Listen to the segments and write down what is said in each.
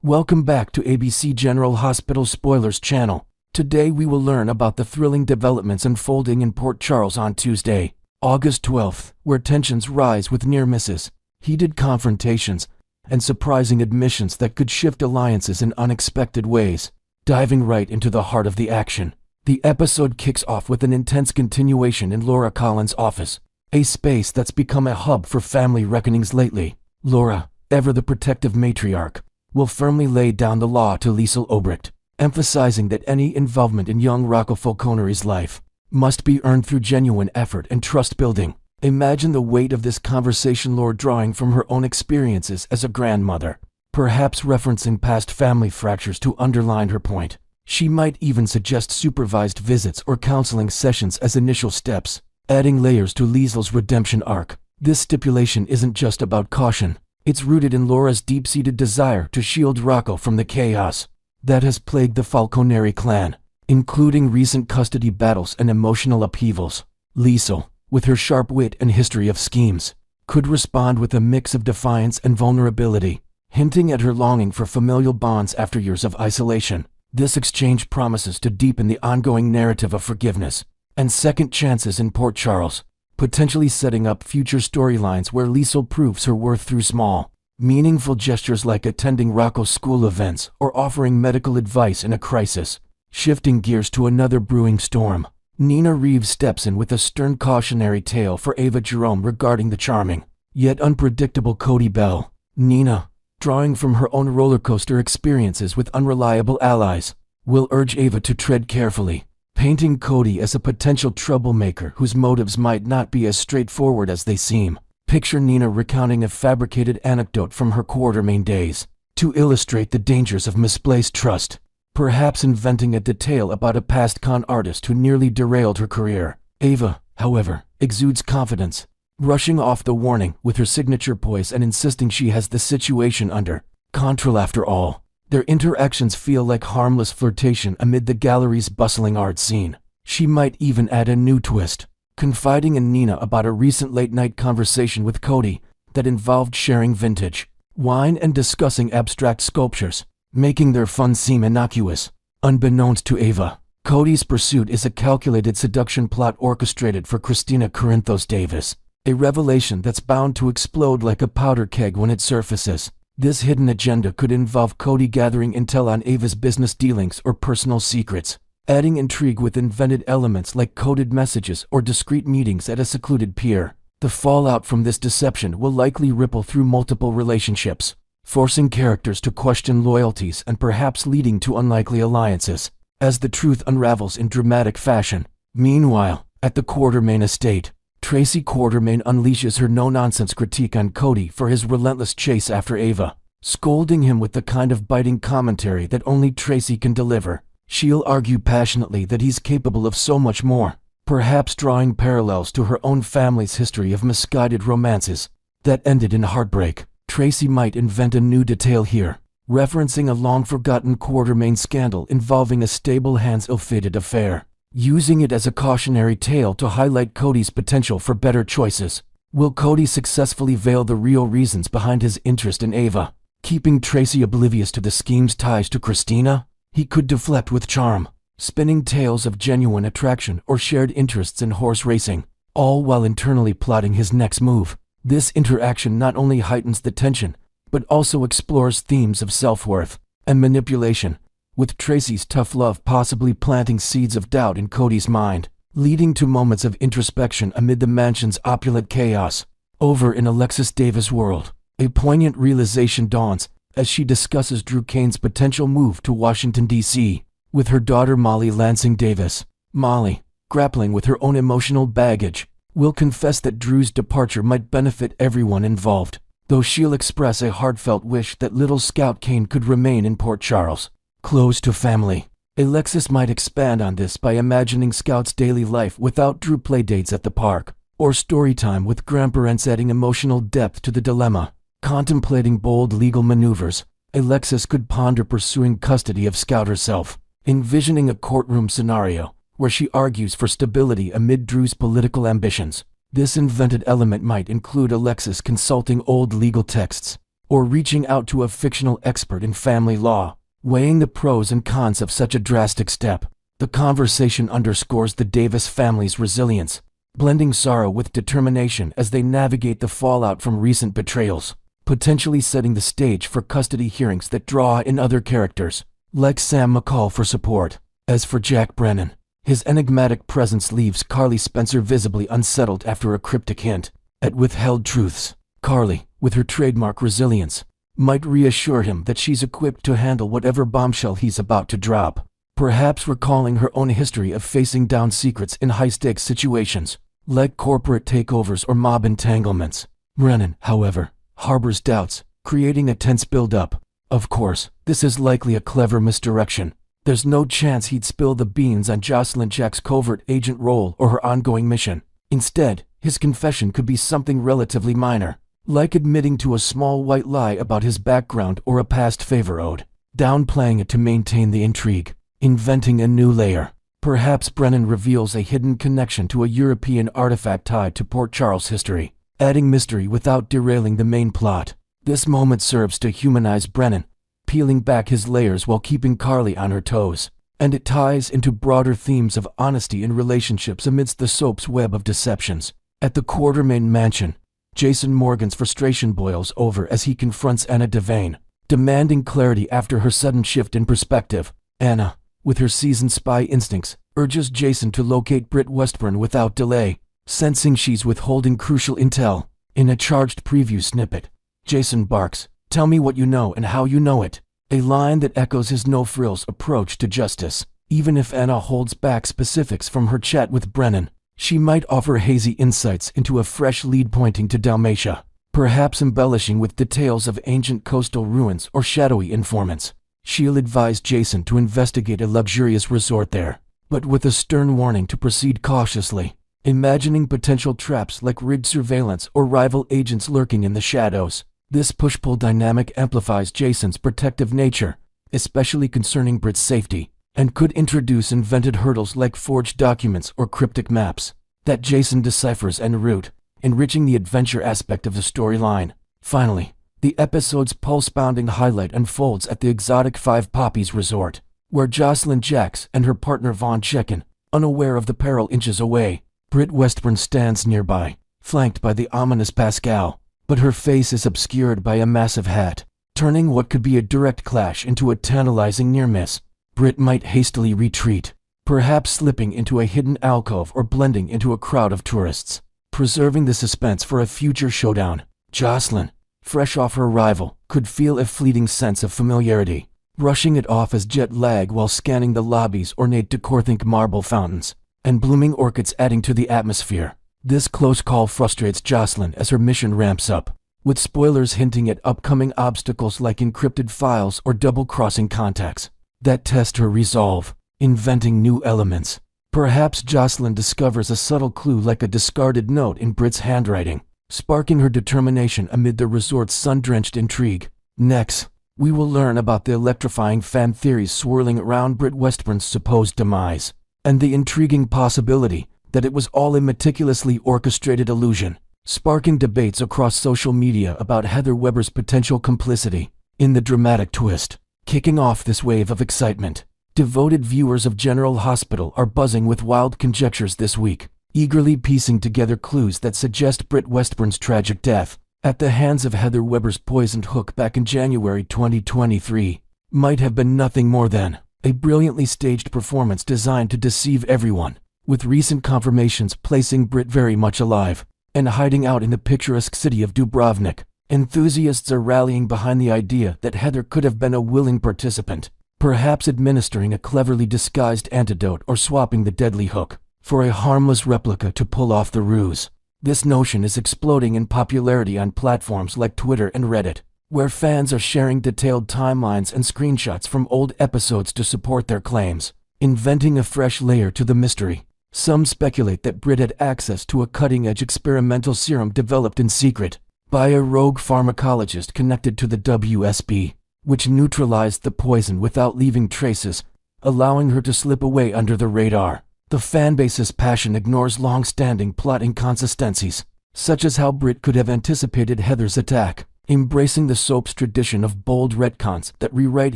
Welcome back to ABC General Hospital Spoilers channel. Today we will learn about the thrilling developments unfolding in Port Charles on Tuesday, August 12th, where tensions rise with near misses, heated confrontations, and surprising admissions that could shift alliances in unexpected ways. Diving right into the heart of the action, the episode kicks off with an intense continuation in Laura Collins' office, a space that's become a hub for family reckonings lately. Laura, ever the protective matriarch, will firmly lay down the law to Liesl, emphasizing that any involvement in young Rocco Falcone's life must be earned through genuine effort and trust building. Imagine the weight of this conversation, Laura drawing from her own experiences as a grandmother, perhaps referencing past family fractures to underline her point. She might even suggest supervised visits or counseling sessions as initial steps, adding layers to Liesl's redemption arc. This stipulation isn't just about caution. It's rooted in Laura's deep-seated desire to shield Rocco from the chaos that has plagued the Falcone clan, including recent custody battles and emotional upheavals. Liesl, with her sharp wit and history of schemes, could respond with a mix of defiance and vulnerability, hinting at her longing for familial bonds after years of isolation. This exchange promises to deepen the ongoing narrative of forgiveness and second chances in Port Charles, potentially setting up future storylines where Liesl proves her worth through small, meaningful gestures like attending Rocco's school events or offering medical advice in a crisis. Shifting gears to another brewing storm, Nina Reeves steps in with a stern cautionary tale for Ava Jerome regarding the charming, yet unpredictable Cody Bell. Nina, drawing from her own rollercoaster experiences with unreliable allies, will urge Ava to tread carefully, painting Cody as a potential troublemaker whose motives might not be as straightforward as they seem. Picture Nina recounting a fabricated anecdote from her Quartermain days to illustrate the dangers of misplaced trust, perhaps inventing a detail about a past con artist who nearly derailed her career. Ava, however, exudes confidence, rushing off the warning with her signature poise and insisting she has the situation under control. After all, their interactions feel like harmless flirtation amid the gallery's bustling art scene. She might even add a new twist, confiding in Nina about a recent late-night conversation with Cody that involved sharing vintage wine and discussing abstract sculptures, making their fun seem innocuous. Unbeknownst to Ava, Cody's pursuit is a calculated seduction plot orchestrated for Christina Corinthos Davis, a revelation that's bound to explode like a powder keg when it surfaces. This hidden agenda could involve Cody gathering intel on Ava's business dealings or personal secrets, adding intrigue with invented elements like coded messages or discreet meetings at a secluded pier. The fallout from this deception will likely ripple through multiple relationships, forcing characters to question loyalties and perhaps leading to unlikely alliances, as the truth unravels in dramatic fashion. Meanwhile, at the Quartermain estate, Tracy Quartermain unleashes her no-nonsense critique on Cody for his relentless chase after Ava, scolding him with the kind of biting commentary that only Tracy can deliver. She'll argue passionately that he's capable of so much more, perhaps drawing parallels to her own family's history of misguided romances that ended in heartbreak. Tracy might invent a new detail here, referencing a long-forgotten Quartermain scandal involving a stable hand's ill-fated affair, using it as a cautionary tale to highlight Cody's potential for better choices. Will Cody successfully veil the real reasons behind his interest in Ava, keeping Tracy oblivious to the scheme's ties to Christina? He could deflect with charm, spinning tales of genuine attraction or shared interests in horse racing, all while internally plotting his next move. This interaction not only heightens the tension, but also explores themes of self-worth and manipulation, with Tracy's tough love possibly planting seeds of doubt in Cody's mind, leading to moments of introspection amid the mansion's opulent chaos. Over in Alexis Davis' world, a poignant realization dawns as she discusses Drew Kane's potential move to Washington, D.C., with her daughter Molly Lansing Davis. Molly, grappling with her own emotional baggage, will confess that Drew's departure might benefit everyone involved, though she'll express a heartfelt wish that little Scout Kane could remain in Port Charles, close to family. Alexis might expand on this by imagining Scout's daily life without Drew playdates at the park, or storytime with grandparents, adding emotional depth to the dilemma. Contemplating bold legal maneuvers, Alexis could ponder pursuing custody of Scout herself, envisioning a courtroom scenario where she argues for stability amid Drew's political ambitions. This invented element might include Alexis consulting old legal texts or reaching out to a fictional expert in family law. Weighing the pros and cons of such a drastic step, the conversation underscores the Davis family's resilience, blending sorrow with determination as they navigate the fallout from recent betrayals, potentially setting the stage for custody hearings that draw in other characters, like Sam McCall for support. As for Jack Brennan, his enigmatic presence leaves Carly Spencer visibly unsettled after a cryptic hint at withheld truths. Carly, with her trademark resilience, might reassure him that she's equipped to handle whatever bombshell he's about to drop, perhaps recalling her own history of facing down secrets in high-stakes situations, like corporate takeovers or mob entanglements. Brennan, however, harbors doubts, creating a tense build-up. Of course, this is likely a clever misdirection. There's no chance he'd spill the beans on Jocelyn Jack's covert agent role or her ongoing mission. Instead, his confession could be something relatively minor, like admitting to a small white lie about his background or a past favor owed, downplaying it to maintain the intrigue, inventing a new layer. Perhaps Brennan reveals a hidden connection to a European artifact tied to Port Charles history, adding mystery without derailing the main plot. This moment serves to humanize Brennan, peeling back his layers while keeping Carly on her toes, and it ties into broader themes of honesty in relationships amidst the soap's web of deceptions. At the Quartermain mansion, Jason Morgan's frustration boils over as he confronts Anna Devane, demanding clarity after her sudden shift in perspective. Anna, with her seasoned spy instincts, urges Jason to locate Britt Westbourne without delay, sensing she's withholding crucial intel. In a charged preview snippet, Jason barks, "Tell me what you know and how you know it," a line that echoes his no-frills approach to justice. Even if Anna holds back specifics from her chat with Brennan, she might offer hazy insights into a fresh lead pointing to Dalmatia, perhaps embellishing with details of ancient coastal ruins or shadowy informants. She'll advise Jason to investigate a luxurious resort there, but with a stern warning to proceed cautiously, imagining potential traps like rigged surveillance or rival agents lurking in the shadows. This push-pull dynamic amplifies Jason's protective nature, especially concerning Britt's safety, and could introduce invented hurdles like forged documents or cryptic maps that Jason deciphers en route, enriching the adventure aspect of the storyline. Finally, the episode's pulse-pounding highlight unfolds at the exotic Five Poppies resort, where Jocelyn Jacks and her partner Vaughn Check-in, unaware of the peril inches away. Britt Westbourne stands nearby, flanked by the ominous Pascal, but her face is obscured by a massive hat, turning what could be a direct clash into a tantalizing near-miss. Britt might hastily retreat, perhaps slipping into a hidden alcove or blending into a crowd of tourists, preserving the suspense for a future showdown. Jocelyn, fresh off her arrival, could feel a fleeting sense of familiarity, brushing it off as jet lag while scanning the lobby's ornate Decorthink marble fountains and blooming orchids adding to the atmosphere. This close call frustrates Jocelyn as her mission ramps up, with spoilers hinting at upcoming obstacles like encrypted files or double-crossing contacts that test her resolve, inventing new elements. Perhaps Jocelyn discovers a subtle clue like a discarded note in Britt's handwriting, sparking her determination amid the resort's sun-drenched intrigue. Next, we will learn about the electrifying fan theories swirling around Britt Westbourne's supposed demise, and the intriguing possibility that it was all a meticulously orchestrated illusion, sparking debates across social media about Heather Weber's potential complicity in the dramatic twist. Kicking off this wave of excitement, devoted viewers of General Hospital are buzzing with wild conjectures this week, eagerly piecing together clues that suggest Britt Westbourne's tragic death at the hands of Heather Weber's poisoned hook back in January 2023 might have been nothing more than a brilliantly staged performance designed to deceive everyone, with recent confirmations placing Britt very much alive and hiding out in the picturesque city of Dubrovnik. Enthusiasts are rallying behind the idea that Heather could have been a willing participant, perhaps administering a cleverly disguised antidote or swapping the deadly hook for a harmless replica to pull off the ruse. This notion is exploding in popularity on platforms like Twitter and Reddit, where fans are sharing detailed timelines and screenshots from old episodes to support their claims, inventing a fresh layer to the mystery. Some speculate that Britt had access to a cutting-edge experimental serum developed in secret by a rogue pharmacologist connected to the WSB, which neutralized the poison without leaving traces, allowing her to slip away under the radar. The fanbase's passion ignores long-standing plot inconsistencies, such as how Britt could have anticipated Heather's attack, embracing the soap's tradition of bold retcons that rewrite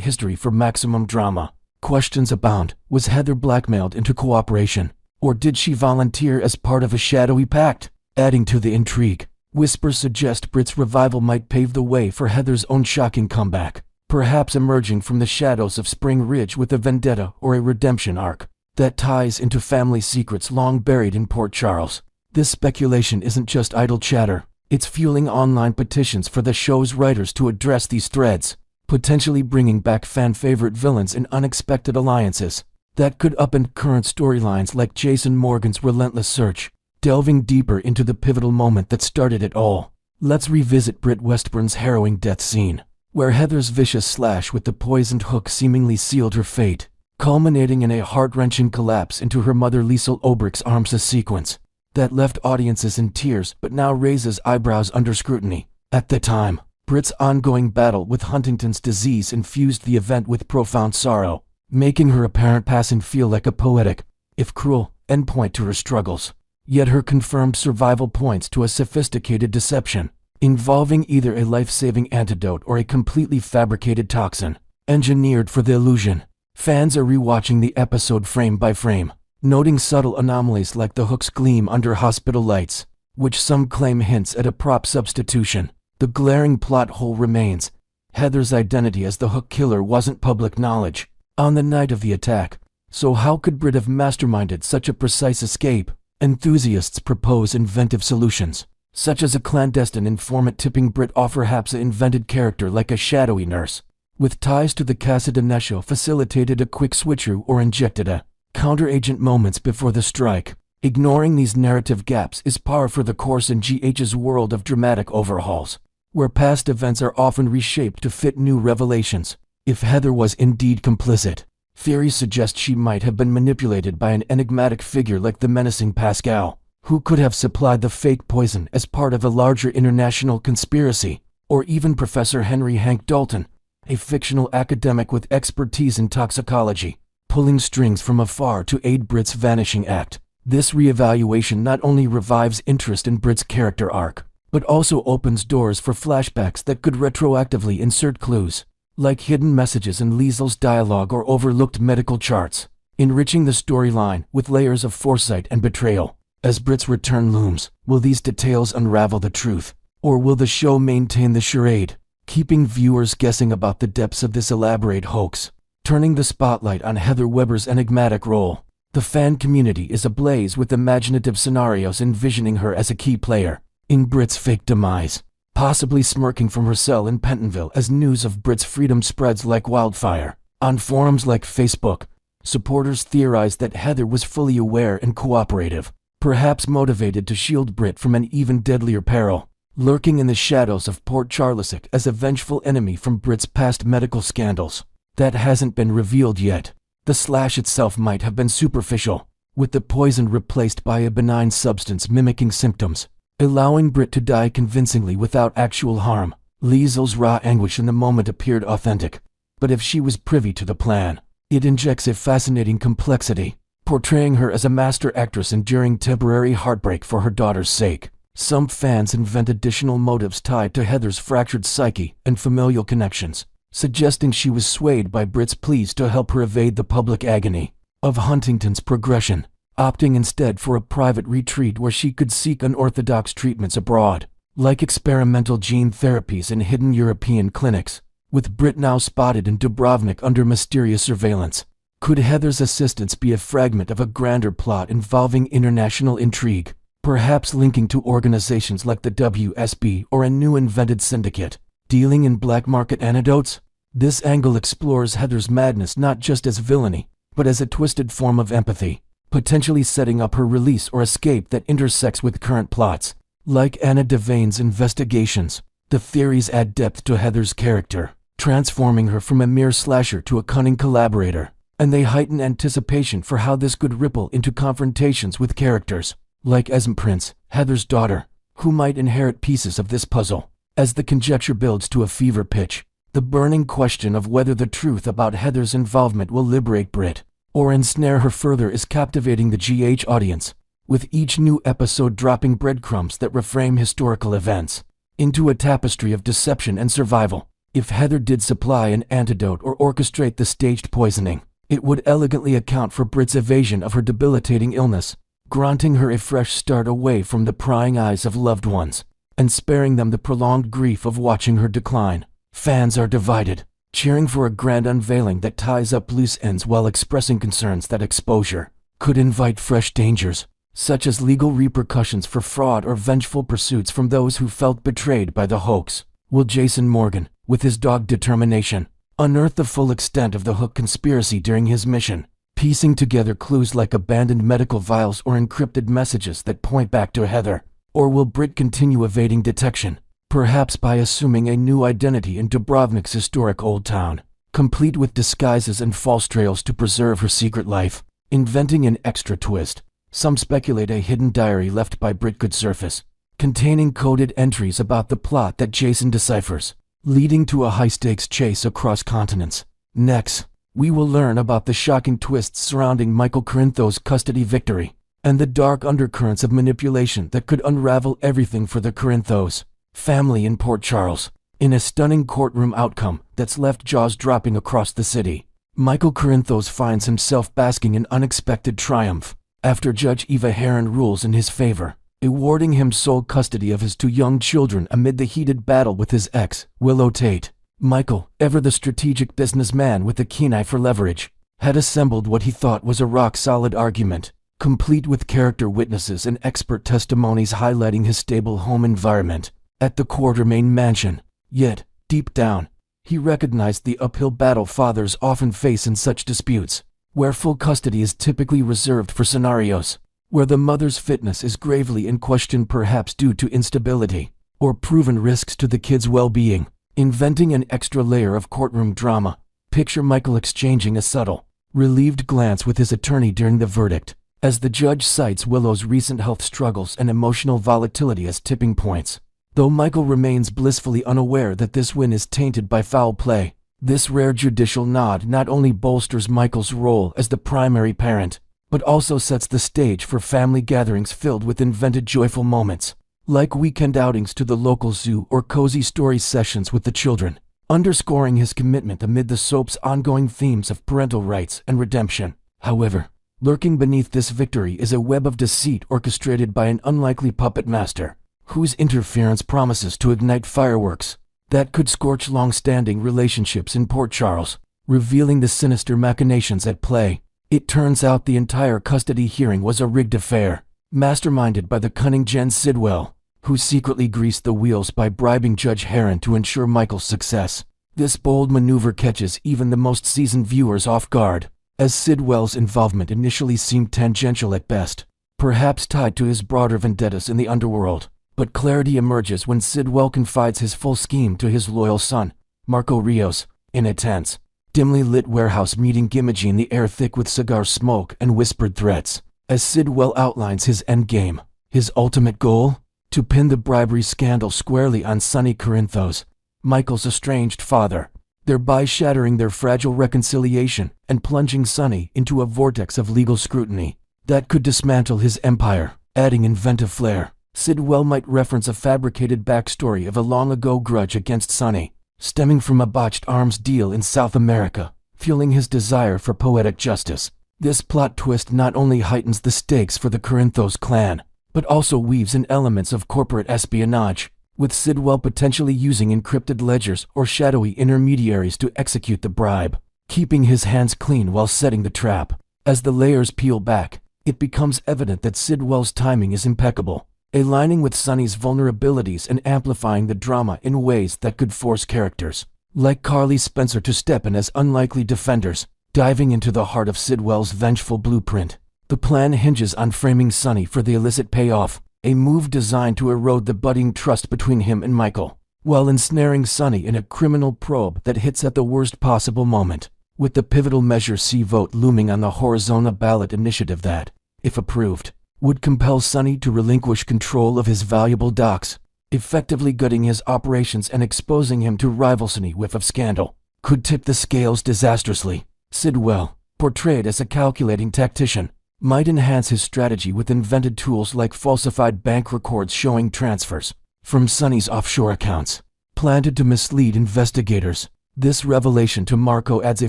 history for maximum drama. Questions abound. Was Heather blackmailed into cooperation? Or did she volunteer as part of a shadowy pact? Adding to the intrigue, whispers suggest Britt's revival might pave the way for Heather's own shocking comeback, perhaps emerging from the shadows of Spring Ridge with a vendetta or a redemption arc that ties into family secrets long buried in Port Charles. This speculation isn't just idle chatter, it's fueling online petitions for the show's writers to address these threads, potentially bringing back fan-favorite villains in unexpected alliances that could upend current storylines like Jason Morgan's relentless search. Delving deeper into the pivotal moment that started it all, let's revisit Britt Westbourne's harrowing death scene, where Heather's vicious slash with the poisoned hook seemingly sealed her fate, culminating in a heart-wrenching collapse into her mother Liesl Obrich's arms, a sequence that left audiences in tears but now raises eyebrows under scrutiny. At the time, Britt's ongoing battle with Huntington's disease infused the event with profound sorrow, making her apparent passing feel like a poetic, if cruel, endpoint to her struggles. Yet her confirmed survival points to a sophisticated deception, involving either a life-saving antidote or a completely fabricated toxin, engineered for the illusion. Fans are rewatching the episode frame by frame, noting subtle anomalies like the hook's gleam under hospital lights, which some claim hints at a prop substitution. The glaring plot hole remains. Heather's identity as the hook killer wasn't public knowledge on the night of the attack, so how could Britt have masterminded such a precise escape? Enthusiasts propose inventive solutions, such as a clandestine informant tipping Britt off her invented character like a shadowy nurse, with ties to the Casa de Nesho facilitated a quick switcheroo or injected a counteragent moments before the strike. Ignoring these narrative gaps is par for the course in GH's world of dramatic overhauls, where past events are often reshaped to fit new revelations. If Heather was indeed complicit, theories suggest she might have been manipulated by an enigmatic figure like the menacing Pascal, who could have supplied the fake poison as part of a larger international conspiracy, or even Professor Henry Hank Dalton, a fictional academic with expertise in toxicology, pulling strings from afar to aid Britt's vanishing act. This reevaluation not only revives interest in Britt's character arc, but also opens doors for flashbacks that could retroactively insert clues, like hidden messages in Liesl's dialogue or overlooked medical charts, enriching the storyline with layers of foresight and betrayal. As Britt's return looms, will these details unravel the truth, or will the show maintain the charade, keeping viewers guessing about the depths of this elaborate hoax? Turning the spotlight on Heather Weber's enigmatic role, the fan community is ablaze with imaginative scenarios envisioning her as a key player in Britt's fake demise, possibly smirking from her cell in Pentonville as news of Britt's freedom spreads like wildfire. On forums like Facebook, supporters theorize that Heather was fully aware and cooperative, perhaps motivated to shield Britt from an even deadlier peril, lurking in the shadows of Port Charlesic as a vengeful enemy from Britt's past medical scandals. That hasn't been revealed yet. The slash itself might have been superficial, with the poison replaced by a benign substance mimicking symptoms, allowing Britt to die convincingly without actual harm. Liesl's raw anguish in the moment appeared authentic, but if she was privy to the plan, it injects a fascinating complexity, portraying her as a master actress enduring temporary heartbreak for her daughter's sake. Some fans invent additional motives tied to Heather's fractured psyche and familial connections, suggesting she was swayed by Britt's pleas to help her evade the public agony of Huntington's progression, opting instead for a private retreat where she could seek unorthodox treatments abroad, like experimental gene therapies in hidden European clinics. With Britt now spotted in Dubrovnik under mysterious surveillance, could Heather's assistance be a fragment of a grander plot involving international intrigue, perhaps linking to organizations like the WSB or a new invented syndicate, dealing in black market antidotes? This angle explores Heather's madness not just as villainy, but as a twisted form of empathy, potentially setting up her release or escape that intersects with current plots. Like Anna Devane's investigations, the theories add depth to Heather's character, transforming her from a mere slasher to a cunning collaborator, and they heighten anticipation for how this could ripple into confrontations with characters like Esme Prince, Heather's daughter, who might inherit pieces of this puzzle. As the conjecture builds to a fever pitch, the burning question of whether the truth about Heather's involvement will liberate Britt or ensnare her further is captivating the GH audience, with each new episode dropping breadcrumbs that reframe historical events, into a tapestry of deception and survival. If Heather did supply an antidote or orchestrate the staged poisoning, it would elegantly account for Britt's evasion of her debilitating illness, granting her a fresh start away from the prying eyes of loved ones, and sparing them the prolonged grief of watching her decline. Fans are divided, cheering for a grand unveiling that ties up loose ends while expressing concerns that exposure could invite fresh dangers, such as legal repercussions for fraud or vengeful pursuits from those who felt betrayed by the hoax. Will Jason Morgan, with his dogged determination, unearth the full extent of the Hook conspiracy during his mission, piecing together clues like abandoned medical vials or encrypted messages that point back to Heather? Or will Britt continue evading detection, perhaps by assuming a new identity in Dubrovnik's historic old town, complete with disguises and false trails to preserve her secret life? Inventing an extra twist, some speculate a hidden diary left by Britt could surface, containing coded entries about the plot that Jason deciphers, leading to a high-stakes chase across continents. Next, we will learn about the shocking twists surrounding Michael Corinthos' custody victory, and the dark undercurrents of manipulation that could unravel everything for the Corinthos family in Port Charles. In a stunning courtroom outcome that's left jaws dropping across the city, Michael Corinthos finds himself basking in unexpected triumph after Judge Eva Heron rules in his favor, awarding him sole custody of his 2 young children amid the heated battle with his ex, Willow Tate. Michael, ever the strategic businessman with a keen eye for leverage, had assembled what he thought was a rock-solid argument, complete with character witnesses and expert testimonies highlighting his stable home environment at the Quartermain mansion. Yet, deep down, he recognized the uphill battle fathers often face in such disputes, where full custody is typically reserved for scenarios where the mother's fitness is gravely in question, perhaps due to instability or proven risks to the kid's well-being. Inventing an extra layer of courtroom drama, picture Michael exchanging a subtle, relieved glance with his attorney during the verdict, as the judge cites Willow's recent health struggles and emotional volatility as tipping points. Though Michael remains blissfully unaware that this win is tainted by foul play, this rare judicial nod not only bolsters Michael's role as the primary parent, but also sets the stage for family gatherings filled with invented joyful moments, like weekend outings to the local zoo or cozy story sessions with the children, underscoring his commitment amid the soap's ongoing themes of parental rights and redemption. However, lurking beneath this victory is a web of deceit orchestrated by an unlikely puppet master, whose interference promises to ignite fireworks that could scorch long-standing relationships in Port Charles, revealing the sinister machinations at play. It turns out the entire custody hearing was a rigged affair, masterminded by the cunning Jen Sidwell, who secretly greased the wheels by bribing Judge Heron to ensure Michael's success. This bold maneuver catches even the most seasoned viewers off guard, as Sidwell's involvement initially seemed tangential at best, perhaps tied to his broader vendettas in the underworld. But clarity emerges when Sidwell confides his full scheme to his loyal son, Marco Rios, in a tense, dimly lit warehouse meeting, Imogene, the air thick with cigar smoke and whispered threats. As Sidwell outlines his endgame, his ultimate goal, to pin the bribery scandal squarely on Sonny Corinthos, Michael's estranged father, thereby shattering their fragile reconciliation and plunging Sonny into a vortex of legal scrutiny that could dismantle his empire. Adding inventive flair, Sidwell might reference a fabricated backstory of a long-ago grudge against Sonny, stemming from a botched arms deal in South America, fueling his desire for poetic justice. This plot twist not only heightens the stakes for the Corinthos clan, but also weaves in elements of corporate espionage, with Sidwell potentially using encrypted ledgers or shadowy intermediaries to execute the bribe, keeping his hands clean while setting the trap. As the layers peel back, it becomes evident that Sidwell's timing is impeccable, aligning with Sonny's vulnerabilities and amplifying the drama in ways that could force characters like Carly Spencer to step in as unlikely defenders, diving into the heart of Sidwell's vengeful blueprint. The plan hinges on framing Sonny for the illicit payoff, a move designed to erode the budding trust between him and Michael, while ensnaring Sonny in a criminal probe that hits at the worst possible moment, with the pivotal Measure C vote looming on the Horizona ballot initiative that, if approved, would compel Sonny to relinquish control of his valuable docks, effectively gutting his operations and exposing him to rivalry whiff of scandal. Could tip the scales disastrously. Sidwell, portrayed as a calculating tactician, might enhance his strategy with invented tools like falsified bank records showing transfers, from Sonny's offshore accounts, planted to mislead investigators. This revelation to Marco adds a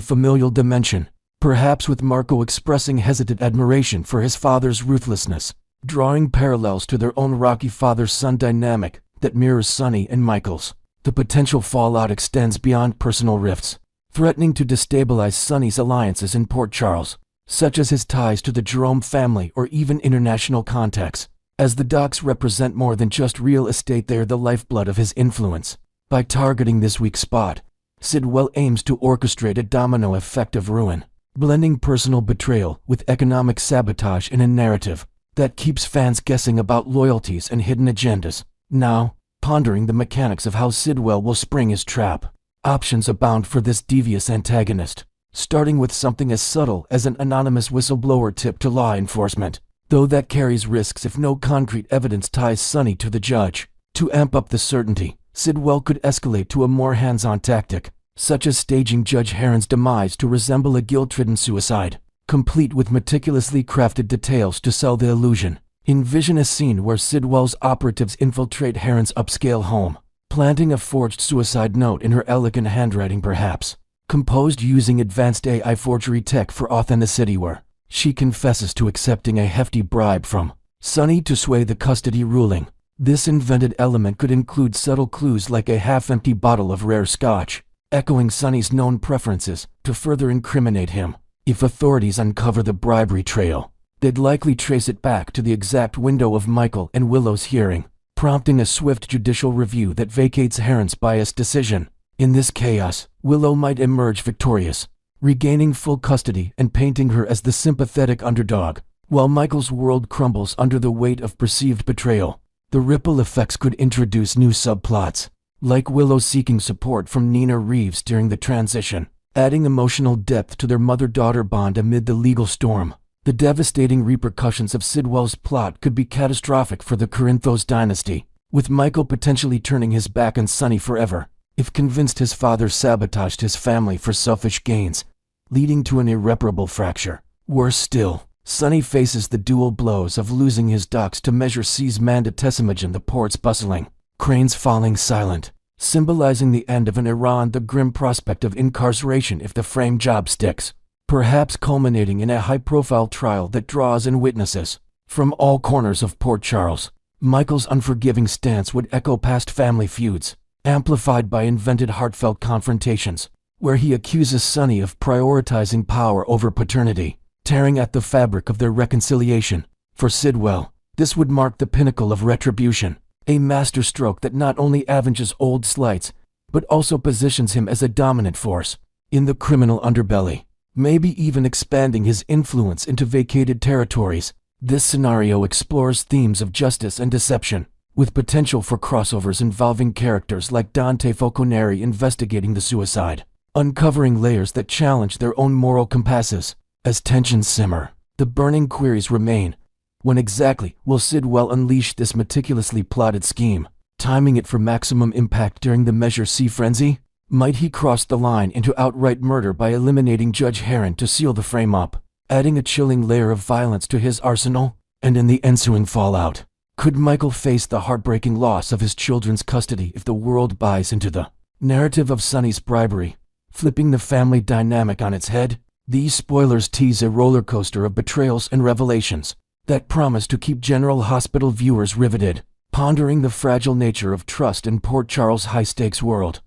familial dimension, perhaps with Marco expressing hesitant admiration for his father's ruthlessness, drawing parallels to their own rocky father-son dynamic that mirrors Sonny and Michael's. The potential fallout extends beyond personal rifts, threatening to destabilize Sonny's alliances in Port Charles, such as his ties to the Jerome family or even international contacts. As the docks represent more than just real estate, they are the lifeblood of his influence. By targeting this weak spot, Sidwell aims to orchestrate a domino effect of ruin, blending personal betrayal with economic sabotage in a narrative that keeps fans guessing about loyalties and hidden agendas. Now, pondering the mechanics of how Sidwell will spring his trap, options abound for this devious antagonist, starting with something as subtle as an anonymous whistleblower tip to law enforcement, though that carries risks if no concrete evidence ties Sonny to the judge. To amp up the certainty, Sidwell could escalate to a more hands-on tactic, such as staging Judge Heron's demise to resemble a guilt-ridden suicide, complete with meticulously crafted details to sell the illusion. Envision a scene where Sidwell's operatives infiltrate Heron's upscale home, planting a forged suicide note in her elegant handwriting, perhaps composed using advanced AI forgery tech for authenticity, where she confesses to accepting a hefty bribe from Sonny to sway the custody ruling. This invented element could include subtle clues like a half-empty bottle of rare scotch, echoing Sonny's known preferences, to further incriminate him. If authorities uncover the bribery trail, they'd likely trace it back to the exact window of Michael and Willow's hearing, prompting a swift judicial review that vacates Heron's biased decision. In this chaos, Willow might emerge victorious, regaining full custody and painting her as the sympathetic underdog, while Michael's world crumbles under the weight of perceived betrayal. The ripple effects could introduce new subplots, like Willow seeking support from Nina Reeves during the transition, adding emotional depth to their mother-daughter bond amid the legal storm. The devastating repercussions of Sidwell's plot could be catastrophic for the Corinthos dynasty, with Michael potentially turning his back on Sonny forever, if convinced his father sabotaged his family for selfish gains, leading to an irreparable fracture. Worse still, Sonny faces the dual blows of losing his docks to Measure C's Mandatessimage and the port's bustling cranes falling silent, symbolizing the end of an era and the grim prospect of incarceration if the frame job sticks, perhaps culminating in a high-profile trial that draws in witnesses from all corners of Port Charles. Michael's unforgiving stance would echo past family feuds, amplified by invented heartfelt confrontations, where he accuses Sonny of prioritizing power over paternity, tearing at the fabric of their reconciliation. For Sidwell, this would mark the pinnacle of retribution, a masterstroke that not only avenges old slights, but also positions him as a dominant force in the criminal underbelly, maybe even expanding his influence into vacated territories. This scenario explores themes of justice and deception, with potential for crossovers involving characters like Dante Falconeri investigating the suicide, uncovering layers that challenge their own moral compasses. As tensions simmer, the burning queries remain. When exactly will Sidwell unleash this meticulously plotted scheme, timing it for maximum impact during the Measure C frenzy? Might he cross the line into outright murder by eliminating Judge Heron to seal the frame up, adding a chilling layer of violence to his arsenal? And in the ensuing fallout, could Michael face the heartbreaking loss of his children's custody if the world buys into the narrative of Sonny's bribery, flipping the family dynamic on its head? These spoilers tease a roller coaster of betrayals and revelations that promise to keep General Hospital viewers riveted, pondering the fragile nature of trust in Port Charles' high-stakes world.